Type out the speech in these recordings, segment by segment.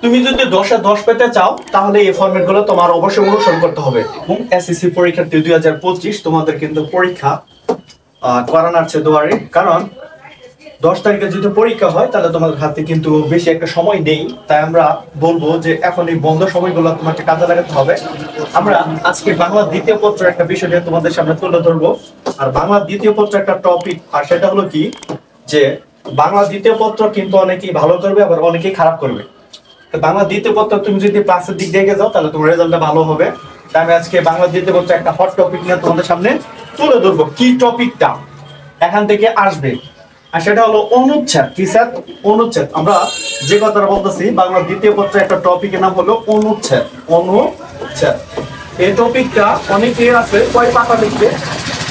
তুমি যদি 10 এ 10 পেতে চাও তাহলে এই ফরম্যাটগুলো তোমার অবশ্যই অনুসরণ করতে হবে। এবং এসএসসি পরীক্ষার্থী 2025 তোমাদের কিন্তু পরীক্ষা করানো আছে দুয়ারে, কারণ 10 তারিখে যদি পরীক্ষা হয় তাহলে তোমাদের হাতে কিন্তু বেশি একটা সময় নেই। তাই আমরা বলবো যে এখন এই বন্ধ সময়গুলো তোমাকে কাজে লাগাতে হবে। আমরা আজকে বাংলা দ্বিতীয় পত্র একটা বিষয় নিয়ে তোমাদের সামনে তুলে ধরবো। আর বাংলা দ্বিতীয় পত্র একটা টপিক, আর সেটা হলো কি যে বাংলা দ্বিতীয় পত্র কিন্তু অনেকেই ভালো করবে আবার অনেকেই খারাপ করবে। তো বাংলা দ্বিতীয় পত্র তুমি যদি প্লাসের দিক দেখে যাও তাহলে তোমার রেজাল্টটা ভালো হবে। তাই আমি আজকে বাংলা দ্বিতীয় পত্র একটা হট টপিক নিয়ে তোমাদের সামনে তুলে ধরবো। কি টপিকটা এখান থেকে আসবে, আর সেটা হলো অনুচ্ছেদ। কি স্যার? অনুচ্ছেদ। আমরা যে কথাটা বলতেছি বাংলা দ্বিতীয় পত্র একটা টপিকের নাম হলো অনুচ্ছেদ। অনুচ্ছেদ এই টপিকটা অনেকের আছে কয় পাতা লিখবে,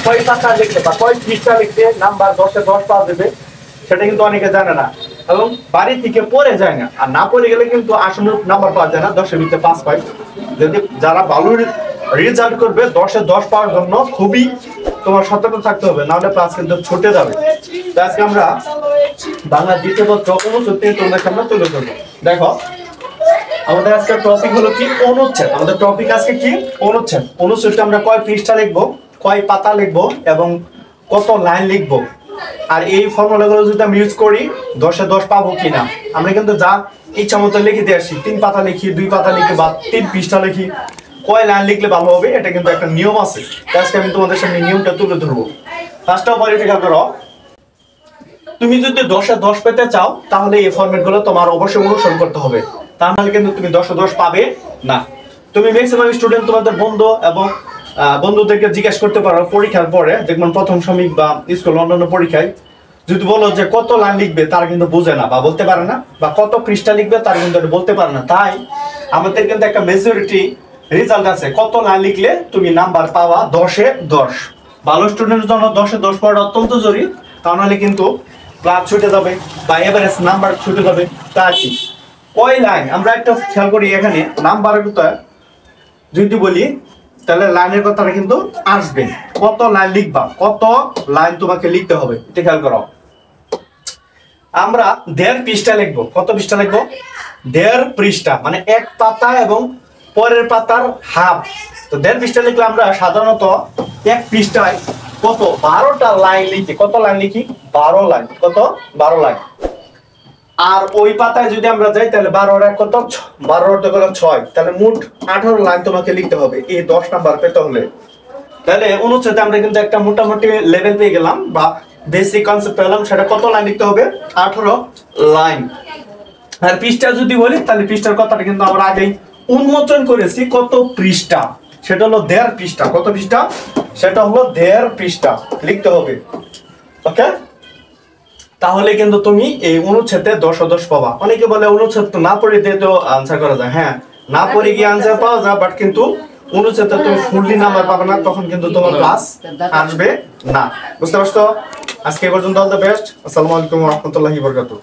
কয় পাতা লিখবে বা কয় পৃষ্ঠা লিখবে, নাম্বার 10 এ 10 পাওয়া যাবে, সেটা কিন্তু অনেকে জানে না এবং বাড়ি থেকে পড়ে যায় না। আর না পড়ে গেলে কিন্তু আসলে নাম্বার পাওয়া যায় না, 10 এর ভিতরে 5 পায়। যদি যারা ভালো রেজাল্ট করবে 10 এ 10 পাওয়ার জন্য খুবই তোমার সতর্ক থাকতে হবে, নাহলে ক্লাস কিন্তু ছুটে যাবে। তো আজকে আমরা বাংলা দ্বিতীয় পত্র অনুচ্ছেদ তোমাদের সামনে তুলে ধরবো। দেখো আমাদের আজকে টপিক হলো কি অনুচ্ছেদ। আমাদের টপিক আজকে কি অনুচ্ছেদ। অনুচ্ছেদটা আমরা কয় পৃষ্ঠা লিখবো, কয় পাতা লিখবো এবং কত লাইন লিখবো, আর এই ফর্মুলাগুলো যদি আমি ইউজ করি 10 এ 10 পাবো কিনা। আমরা কিন্তু যা ইচ্ছা মতো লিখে দিয়ে আসি, 3 পাতা লিখি, 2 পাতা লিখি বা 3 পৃষ্ঠা লিখি, কয় লাইন লিখলে ভালো হবে এটা কিন্তু একটা নিয়ম আছে। আজকে আমি তোমাদের সামনে নিয়মটা তুলে ধরবো। ফার্স্ট অফ অল এটা করো, তুমি যদি 10 এ 10 পেতে চাও তাহলে এই ফরম্যাটগুলো তোমার অবশ্যই অনুসরণ করতে হবে, তা নাহলে কিন্তু তুমি 10 এ 10 পাবে না। তুমি ম্যাক্সিমাম স্টুডেন্ট তোমাদের বন্ধু এবং বন্ধুদেরকে জিজ্ঞেস করতে পারো পরীক্ষার পরে, দেখবেন প্রথম সমীক বা স্কুল অন্যান্য পরীক্ষায় যদি বলো যে কত লাইন লিখবে তারা কিন্তু বোঝে না বা বলতে পারে না, বা কত পৃষ্ঠা লিখবে তারা কিন্তু বলতে পারে না। তাই আমাদের কিন্তু একটা মেজরিটি রেজাল্ট আছে, কত লাইন লিখলে তুমি নাম্বার পাওয়া 10 এ 10। ভালো স্টুডেন্টের জন্য 10 এ 10 পাওয়াটা অত্যন্ত জরুরি, তা নাহলে কিন্তু ক্লাস ছুটে যাবে বা এভারেজ নাম্বার ছুটে যাবে। তা কি কয় লাইন আমরা একটা খেয়াল করি, এখানে নাম্বারের কথা যদি বলি তাহলে লাইনের কথাটা কিন্তু আসবে। কত লাইন লিখবা, কত লাইন তোমাকে লিখতে হবে এটা খেয়াল করো। আমরা 1.5 পৃষ্ঠা লিখবো। কত পৃষ্ঠা লিখবো? 1.5 পৃষ্ঠা, মানে এক পাতা এবং পরের পাতার হাফ। তো 1.5 পৃষ্ঠা লিখলে আমরা সাধারণত এক পৃষ্ঠায় কত 12টা লাইন লিখি। কত লাইন লিখি? 12 লাইন। কত? 12 লাইন। আর ওই পাতায় যদি আমরা যাই তাহলে 12 আর 1 কত? 12 × 6, তাহলে মোট 18 লাইন তোমাকে লিখতে হবে এই 10 নাম্বার পেতে হলে। তাহলে অনুচ্ছেদে আমরা কিন্তু একটা মোটামুটি লেভেল পেয়ে গেলাম বা বেসিক কনসেপ্ট পেলাম। সেটা কত লাইন লিখতে হবে? 18 লাইন। আর পৃষ্ঠা যদি বলি তাহলে পৃষ্ঠার কথাটা কিন্তু আমরা আগেই উন্মোচন করেছি। কত পৃষ্ঠা? সেটা হলো 1.5 পৃষ্ঠা। কত পৃষ্ঠা? সেটা হলো 1.5 পৃষ্ঠা লিখতে হবে। ওকে, তাহলে কিন্তু তুমি এই অনুচ্ছেদে 10 এ 10 পাবা। অনেকে বলে অনুচ্ছেদ তো না পড়ে দিয়ে তো আনসার করা যায়। হ্যাঁ, না পড়ে গিয়ে আনসার পাওয়া যায়, বাট কিন্তু অনুচ্ছেদে তুমি ফুললি নাম্বার পাবে না, তখন কিন্তু তোমার ক্লাস আসবে না। বুঝতে পারছো? আজকে এই পর্যন্ত, অল দ্য বেস্ট। আসসালামু আলাইকুম ওয়া রাহমাতুল্লাহি ওয়া বারাকাতুহু।